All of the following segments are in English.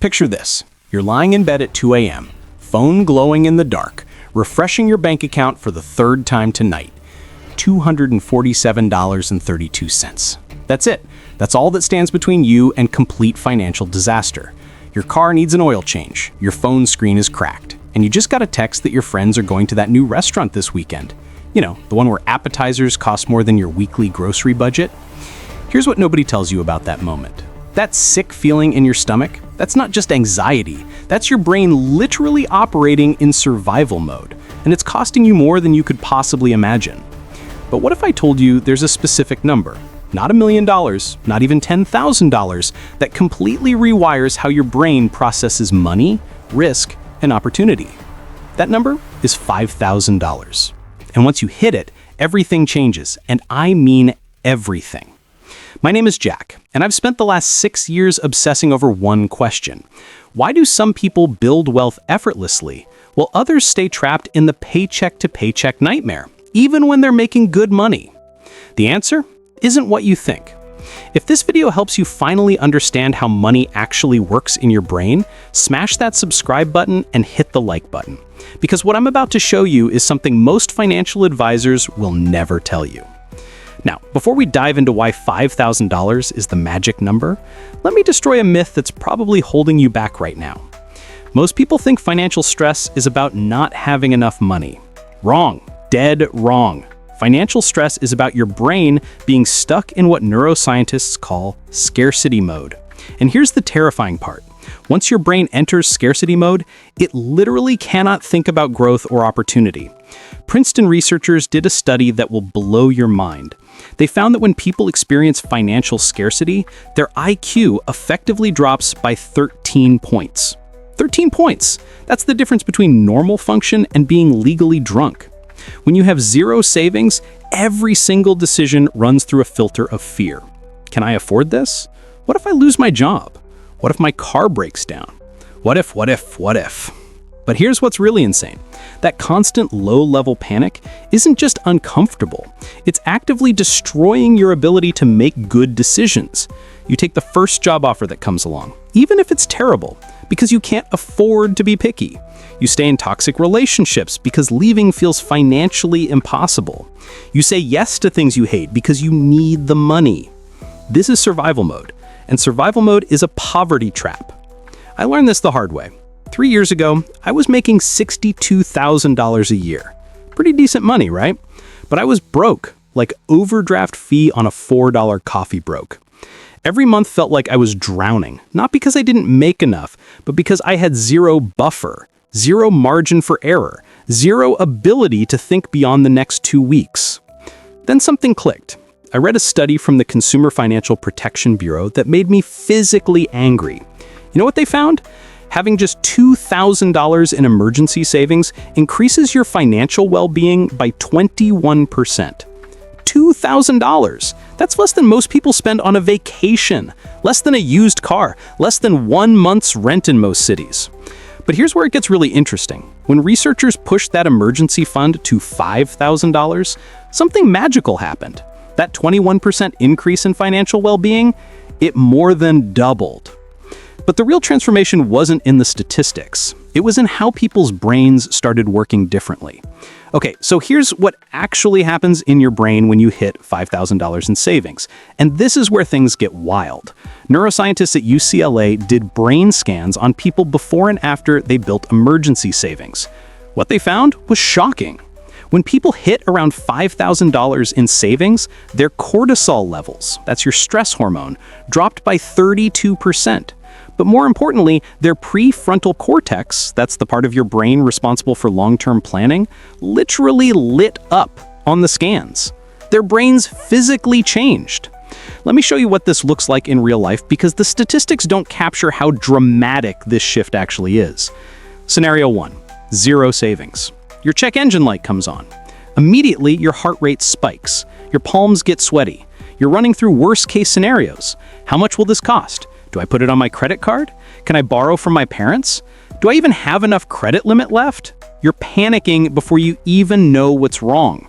Picture this. You're lying in bed at 2 a.m., phone glowing in the dark, refreshing your bank account for the third time tonight. $247.32. That's it. That's all that stands between you and complete financial disaster. Your car needs an oil change, your phone screen is cracked, and you just got a text that your friends are going to that new restaurant this weekend. You know, the one where appetizers cost more than your weekly grocery budget. Here's what nobody tells you about that moment. That sick feeling in your stomach, that's not just anxiety. That's your brain literally operating in survival mode, and it's costing you more than you could possibly imagine. But what if I told you there's a specific number, not $1 million, not even $10,000, that completely rewires how your brain processes money, risk, and opportunity? That number is $5,000. And once you hit it, everything changes, and I mean everything. My name is Jack, and I've spent the last 6 years obsessing over one question. Why do some people build wealth effortlessly, while others stay trapped in the paycheck-to-paycheck nightmare, even when they're making good money? The answer isn't what you think. If this video helps you finally understand how money actually works in your brain, smash that subscribe button and hit the like button. Because what I'm about to show you is something most financial advisors will never tell you. Now, before we dive into why $5,000 is the magic number, let me destroy a myth that's probably holding you back right now. Most people think financial stress is about not having enough money. Wrong. Dead wrong. Financial stress is about your brain being stuck in what neuroscientists call scarcity mode. And here's the terrifying part. Once your brain enters scarcity mode, it literally cannot think about growth or opportunity. Princeton researchers did a study that will blow your mind. They found that when people experience financial scarcity, their IQ effectively drops by 13 points. 13 points! That's the difference between normal function and being legally drunk. When you have zero savings, every single decision runs through a filter of fear. Can I afford this? What if I lose my job? What if my car breaks down? What if? But here's what's really insane. That constant low-level panic isn't just uncomfortable. It's actively destroying your ability to make good decisions. You take the first job offer that comes along, even if it's terrible, because you can't afford to be picky. You stay in toxic relationships because leaving feels financially impossible. You say yes to things you hate because you need the money. This is survival mode, and survival mode is a poverty trap. I learned this the hard way. 3 years ago, I was making $62,000 a year. Pretty decent money, right? But I was broke, like overdraft fee on a $4 coffee broke. Every month felt like I was drowning, not because I didn't make enough, but because I had zero buffer, zero margin for error, zero ability to think beyond the next 2 weeks. Then something clicked. I read a study from the Consumer Financial Protection Bureau that made me physically angry. You know what they found? Having just $2,000 in emergency savings increases your financial well-being by 21%. $2,000! That's less than most people spend on a vacation, less than a used car, less than 1 month's rent in most cities. But here's where it gets really interesting. When researchers pushed that emergency fund to $5,000, something magical happened. That 21% increase in financial well-being, it more than doubled. But the real transformation wasn't in the statistics. It was in how people's brains started working differently. Okay, so here's what actually happens in your brain when you hit $5,000 in savings. And this is where things get wild. Neuroscientists at UCLA did brain scans on people before and after they built emergency savings. What they found was shocking. When people hit around $5,000 in savings, their cortisol levels, that's your stress hormone, dropped by 32%. But more importantly, their prefrontal cortex, that's the part of your brain responsible for long-term planning, literally lit up on the scans. Their brains physically changed. Let me show you what this looks like in real life because the statistics don't capture how dramatic this shift actually is. Scenario 1, zero savings. Your check engine light comes on. Immediately, your heart rate spikes. Your palms get sweaty. You're running through worst-case scenarios. How much will this cost? Do I put it on my credit card? Can I borrow from my parents? Do I even have enough credit limit left? You're panicking before you even know what's wrong.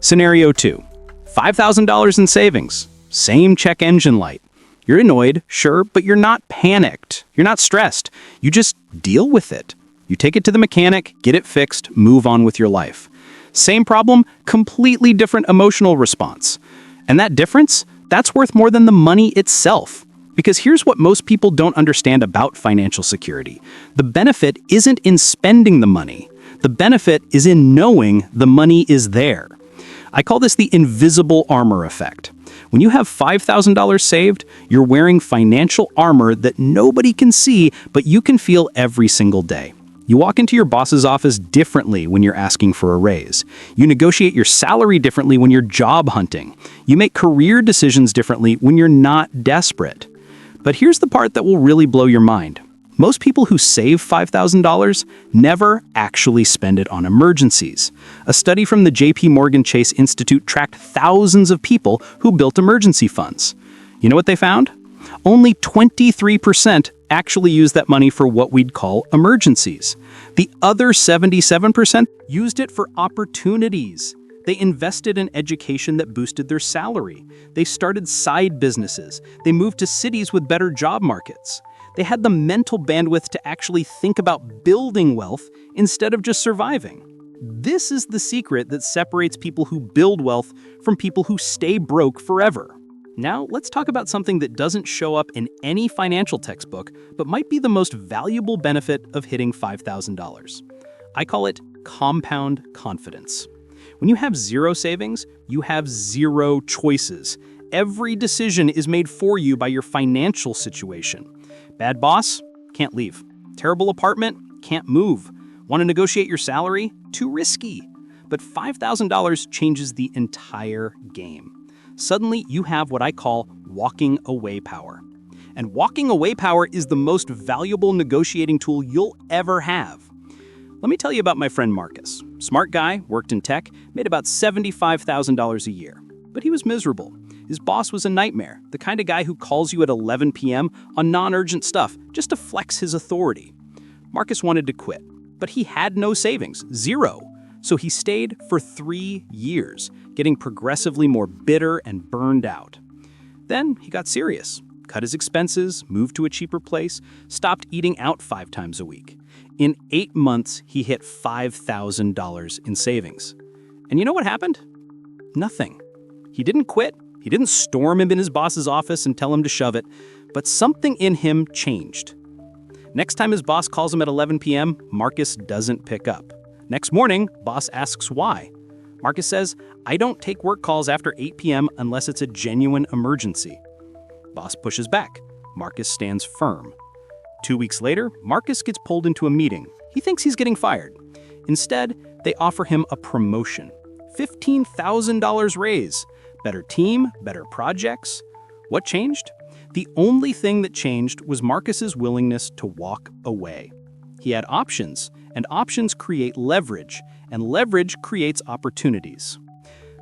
Scenario 2, $5,000 in savings. Same check engine light. You're annoyed, sure, but you're not panicked. You're not stressed. You just deal with it. You take it to the mechanic, get it fixed, move on with your life. Same problem, completely different emotional response. And that difference, that's worth more than the money itself. Because here's what most people don't understand about financial security. The benefit isn't in spending the money. The benefit is in knowing the money is there. I call this the invisible armor effect. When you have $5,000 saved, you're wearing financial armor that nobody can see, but you can feel every single day. You walk into your boss's office differently when you're asking for a raise. You negotiate your salary differently when you're job hunting. You make career decisions differently when you're not desperate. But here's the part that will really blow your mind. Most people who save $5,000 never actually spend it on emergencies. A study from the J.P. Morgan Chase Institute tracked thousands of people who built emergency funds. You know what they found? Only 23% actually used that money for what we'd call emergencies. The other 77% used it for opportunities. They invested in education that boosted their salary. They started side businesses. They moved to cities with better job markets. They had the mental bandwidth to actually think about building wealth instead of just surviving. This is the secret that separates people who build wealth from people who stay broke forever. Now, let's talk about something that doesn't show up in any financial textbook, but might be the most valuable benefit of hitting $5,000. I call it compound confidence. When you have zero savings, you have zero choices. Every decision is made for you by your financial situation. Bad boss? Can't leave. Terrible apartment? Can't move. Want to negotiate your salary? Too risky. But $5,000 changes the entire game. Suddenly, you have what I call walking away power. And walking away power is the most valuable negotiating tool you'll ever have. Let me tell you about my friend Marcus. Smart guy, worked in tech, made about $75,000 a year. But he was miserable. His boss was a nightmare, the kind of guy who calls you at 11 p.m. on non-urgent stuff just to flex his authority. Marcus wanted to quit, but he had no savings, zero. So he stayed for 3 years, getting progressively more bitter and burned out. Then he got serious, cut his expenses, moved to a cheaper place, stopped eating out 5 times a week. In 8 months, he hit $5,000 in savings. And you know what happened? Nothing. He didn't quit. He didn't storm him in his boss's office and tell him to shove it, but something in him changed. Next time his boss calls him at 11 p.m., Marcus doesn't pick up. Next morning, boss asks why. Marcus says, "I don't take work calls after 8 p.m. unless it's a genuine emergency." Boss pushes back. Marcus stands firm. 2 weeks later, Marcus gets pulled into a meeting. He thinks he's getting fired. Instead, they offer him a promotion. $15,000 raise. Better team, better projects. What changed? The only thing that changed was Marcus's willingness to walk away. He had options, and options create leverage, and leverage creates opportunities.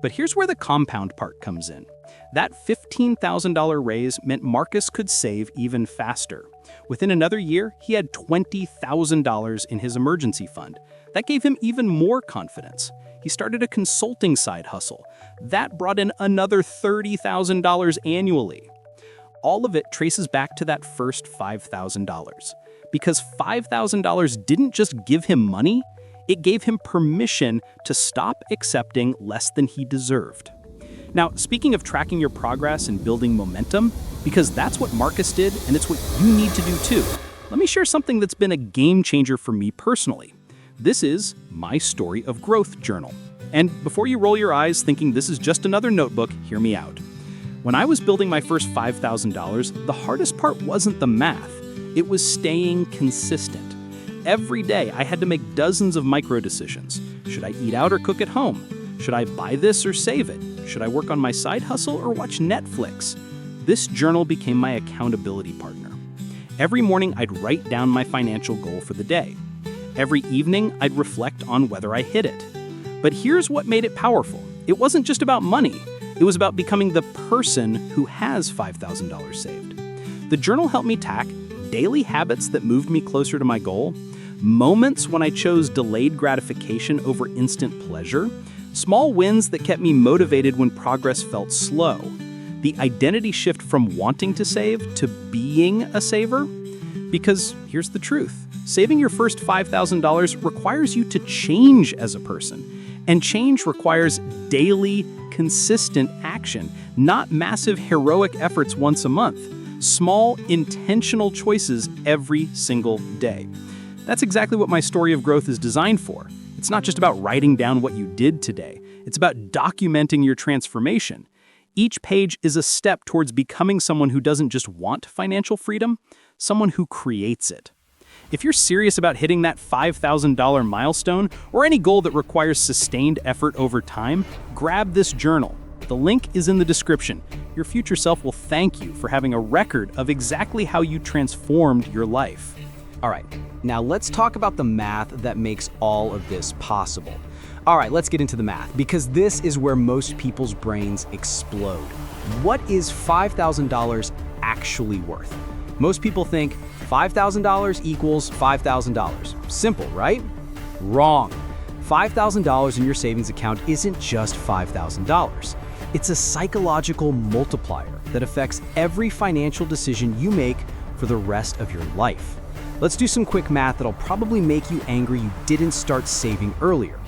But here's where the compound part comes in. That $15,000 raise meant Marcus could save even faster. Within another year, he had $20,000 in his emergency fund. That gave him even more confidence. He started a consulting side hustle. That brought in another $30,000 annually. All of it traces back to that first $5,000. Because $5,000 didn't just give him money, it gave him permission to stop accepting less than he deserved. Now, speaking of tracking your progress and building momentum, because that's what Marcus did and it's what you need to do too, let me share something that's been a game changer for me personally. This is my Story of Growth journal. And before you roll your eyes thinking this is just another notebook, hear me out. When I was building my first $5,000, the hardest part wasn't the math. It was staying consistent. Every day, I had to make dozens of micro decisions. Should I eat out or cook at home? Should I buy this or save it? Should I work on my side hustle or watch Netflix? This journal became my accountability partner. Every morning, I'd write down my financial goal for the day. Every evening, I'd reflect on whether I hit it. But here's what made it powerful. It wasn't just about money. It was about becoming the person who has $5,000 saved. The journal helped me track daily habits that moved me closer to my goal, moments when I chose delayed gratification over instant pleasure, small wins that kept me motivated when progress felt slow. The identity shift from wanting to save to being a saver? Because here's the truth. Saving your first $5,000 requires you to change as a person. And change requires daily, consistent action, not massive heroic efforts once a month. Small, intentional choices every single day. That's exactly what my story of growth is designed for. It's not just about writing down what you did today. It's about documenting your transformation. Each page is a step towards becoming someone who doesn't just want financial freedom, someone who creates it. If you're serious about hitting that $5,000 milestone or any goal that requires sustained effort over time, grab this journal. The link is in the description. Your future self will thank you for having a record of exactly how you transformed your life. All right, now let's talk about the math that makes all of this possible. All right, let's get into the math, because this is where most people's brains explode. What is $5,000 actually worth? Most people think $5,000 equals $5,000. Simple, right? Wrong. $5,000 in your savings account isn't just $5,000. It's a psychological multiplier that affects every financial decision you make for the rest of your life. Let's do some quick math that'll probably make you angry you didn't start saving earlier.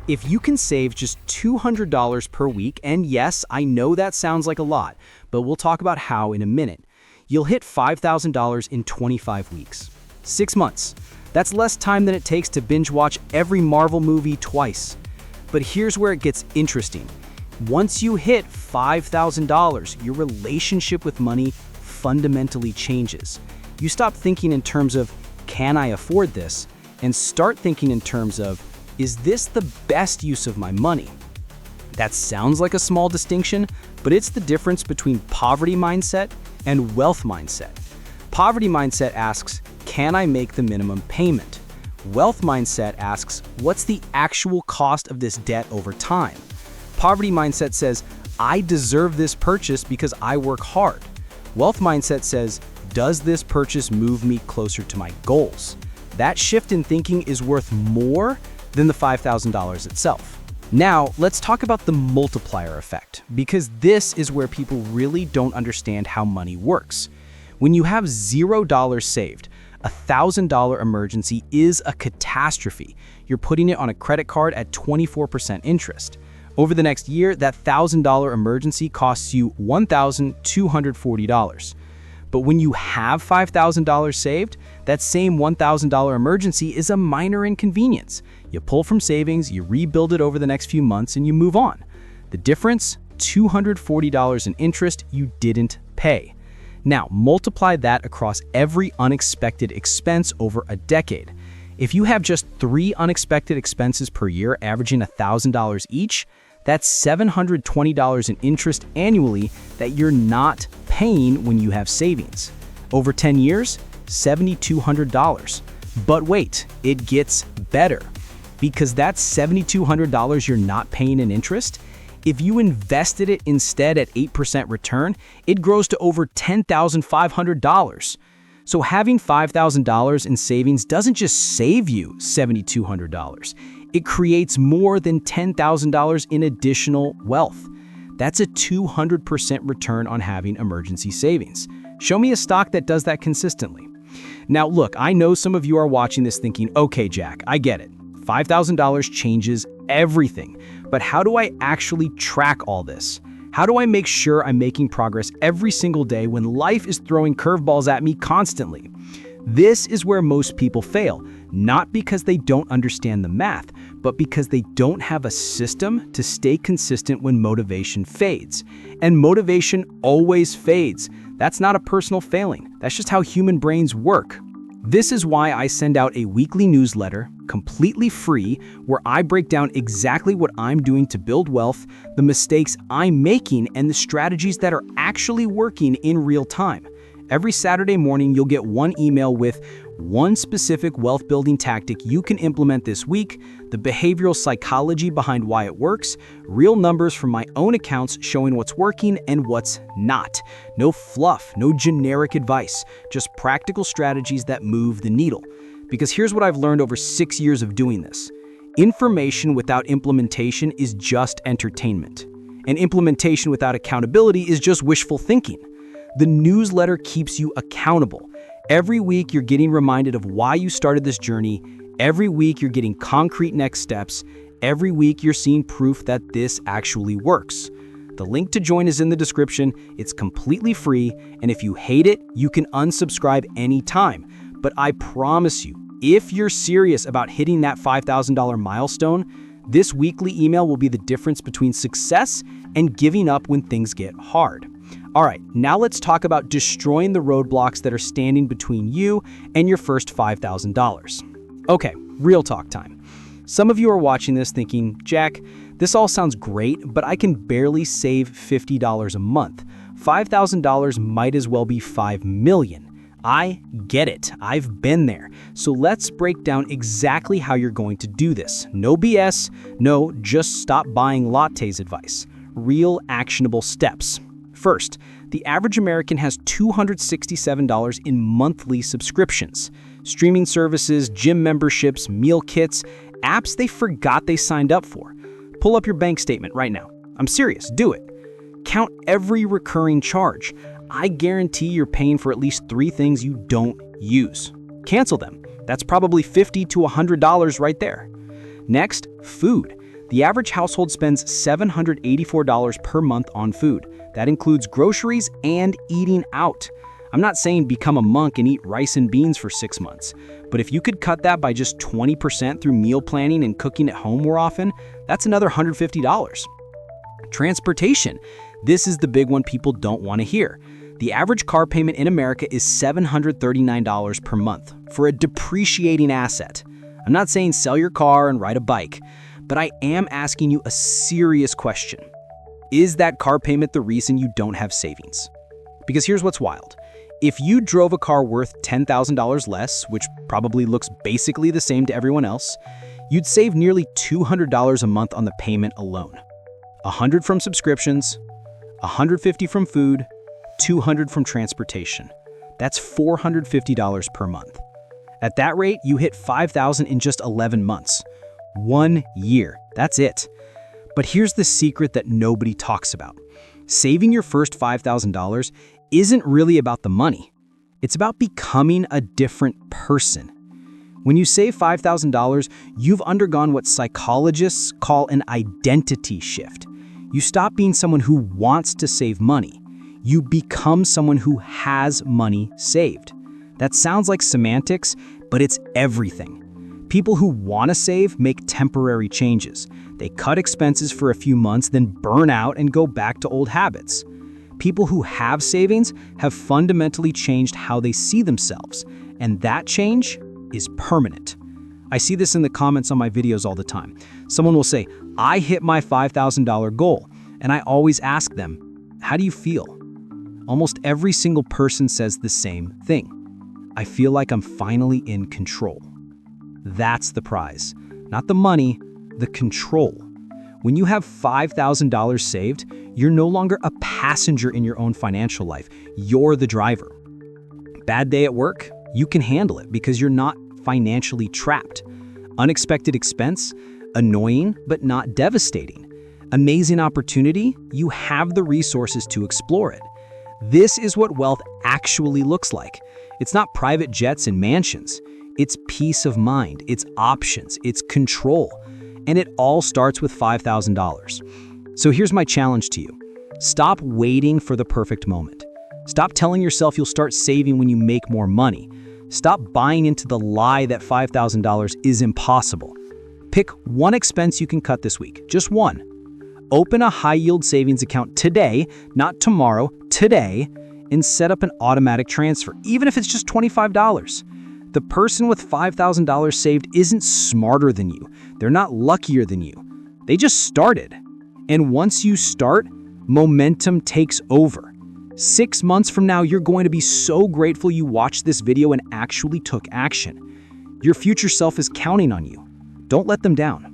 If you can save just $200 per week, and yes, I know that sounds like a lot, but we'll talk about how in a minute, you'll hit $5,000 in 25 weeks. 6 months. That's less time than it takes to binge watch every Marvel movie twice. But here's where it gets interesting. Once you hit $5,000, your relationship with money fundamentally changes. You stop thinking in terms of, can I afford this? And start thinking in terms of, is this the best use of my money? That sounds like a small distinction, but it's the difference between poverty mindset and wealth mindset. Poverty mindset asks, can I make the minimum payment? Wealth mindset asks, what's the actual cost of this debt over time? Poverty mindset says, I deserve this purchase because I work hard. Wealth mindset says, does this purchase move me closer to my goals? That shift in thinking is worth more than the $5,000 itself. Now, let's talk about the multiplier effect, because this is where people really don't understand how money works. When you have $0 saved, a $1,000 emergency is a catastrophe. You're putting it on a credit card at 24% interest. Over the next year, that $1,000 emergency costs you $1,240. But when you have $5,000 saved, that same $1,000 emergency is a minor inconvenience. You pull from savings, you rebuild it over the next few months, and you move on. The difference? $240 in interest you didn't pay. Now, multiply that across every unexpected expense over a decade. If you have just 3 unexpected expenses per year averaging $1,000 each, that's $720 in interest annually that you're not paying when you have savings. Over 10 years, $7,200. But wait, it gets better. Because that $7,200 you're not paying in interest, if you invested it instead at 8% return, it grows to over $10,500. So having $5,000 in savings doesn't just save you $7,200. It creates more than $10,000 in additional wealth. That's a 200% return on having emergency savings. Show me a stock that does that consistently. Now look, I know some of you are watching this thinking, okay, Jack, I get it. $5,000 changes everything. But how do I actually track all this? How do I make sure I'm making progress every single day when life is throwing curveballs at me constantly? This is where most people fail, not because they don't understand the math, but because they don't have a system to stay consistent when motivation fades. And motivation always fades. That's not a personal failing. That's just how human brains work. This is why I send out a weekly newsletter, completely free, where I break down exactly what I'm doing to build wealth, the mistakes I'm making, and the strategies that are actually working in real time. Every Saturday morning, you'll get one email with one specific wealth-building tactic you can implement this week, the behavioral psychology behind why it works, real numbers from my own accounts showing what's working and what's not. No fluff, no generic advice, just practical strategies that move the needle. Because here's what I've learned over 6 years of doing this. Information without implementation is just entertainment. and implementation without accountability is just wishful thinking. The newsletter keeps you accountable. Every week, you're getting reminded of why you started this journey. Every week, you're getting concrete next steps. Every week, you're seeing proof that this actually works. The link to join is in the description. It's completely free, and if you hate it, you can unsubscribe anytime. But I promise you, if you're serious about hitting that $5,000 milestone, this weekly email will be the difference between success and giving up when things get hard. All right, now let's talk about destroying the roadblocks that are standing between you and your first $5,000. Okay, real talk time. Some of you are watching this thinking, Jack, this all sounds great, but I can barely save $50 a month. $5,000 might as well be $5 million. I get it. I've been there. So let's break down exactly how you're going to do this. No BS, no just stop buying lattes advice. Real actionable steps. First, the average American has $267 in monthly subscriptions. Streaming services, gym memberships, meal kits, apps they forgot they signed up for. Pull up your bank statement right now. I'm serious, do it. Count every recurring charge. I guarantee you're paying for at least 3 things you don't use. Cancel them. That's probably $50 to $100 right there. Next, food. The average household spends $784 per month on food. That includes groceries and eating out. I'm not saying become a monk and eat rice and beans for 6 months, but if you could cut that by just 20% through meal planning and cooking at home more often, that's another $150. Transportation. This is the big one people don't want to hear. The average car payment in America is $739 per month for a depreciating asset. I'm not saying sell your car and ride a bike, but I am asking you a serious question. Is that car payment the reason you don't have savings? Because here's what's wild. If you drove a car worth $10,000 less, which probably looks basically the same to everyone else, you'd save nearly $200 a month on the payment alone. $100 from subscriptions, $150 from food, $200 from transportation. That's $450 per month. At that rate, you hit $5,000 in just 11 months. 1 year. That's it. But here's the secret that nobody talks about. Saving your first $5,000 isn't really about the money. It's about becoming a different person. When you save $5,000, you've undergone what psychologists call an identity shift. You stop being someone who wants to save money. You become someone who has money saved. That sounds like semantics, but it's everything. People who want to save make temporary changes. They cut expenses for a few months, then burn out and go back to old habits. People who have savings have fundamentally changed how they see themselves, and that change is permanent. I see this in the comments on my videos all the time. Someone will say, I hit my $5,000 goal, and I always ask them, how do you feel? Almost every single person says the same thing. I feel like I'm finally in control. That's the prize. Not the money, the control. When you have $5,000 saved, you're no longer a passenger in your own financial life. You're the driver. Bad day at work? You can handle it because you're not financially trapped. Unexpected expense? Annoying, but not devastating. Amazing opportunity? You have the resources to explore it. This is what wealth actually looks like. It's not private jets and mansions. It's peace of mind, it's options, it's control. And it all starts with $5,000. So here's my challenge to you. Stop waiting for the perfect moment. Stop telling yourself you'll start saving when you make more money. Stop buying into the lie that $5,000 is impossible. Pick one expense you can cut this week, just one. Open a high-yield savings account today, not tomorrow, today, and set up an automatic transfer, even if it's just $25. The person with $5,000 saved isn't smarter than you. They're not luckier than you. They just started. And once you start, momentum takes over. 6 months from now, you're going to be so grateful you watched this video and actually took action. Your future self is counting on you. Don't let them down.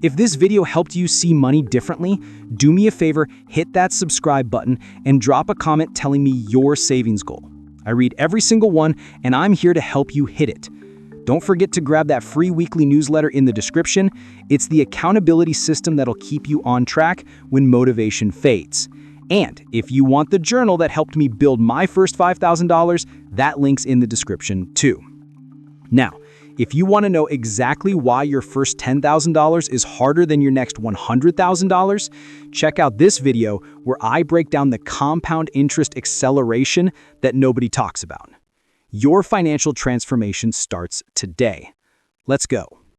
If this video helped you see money differently, do me a favor, hit that subscribe button and drop a comment telling me your savings goal. I read every single one, and I'm here to help you hit it. Don't forget to grab that free weekly newsletter in the description. It's the accountability system that'll keep you on track when motivation fades. And if you want the journal that helped me build my first $5,000, that link's in the description too. Now, if you want to know exactly why your first $10,000 is harder than your next $100,000, check out this video where I break down the compound interest acceleration that nobody talks about. Your financial transformation starts today. Let's go.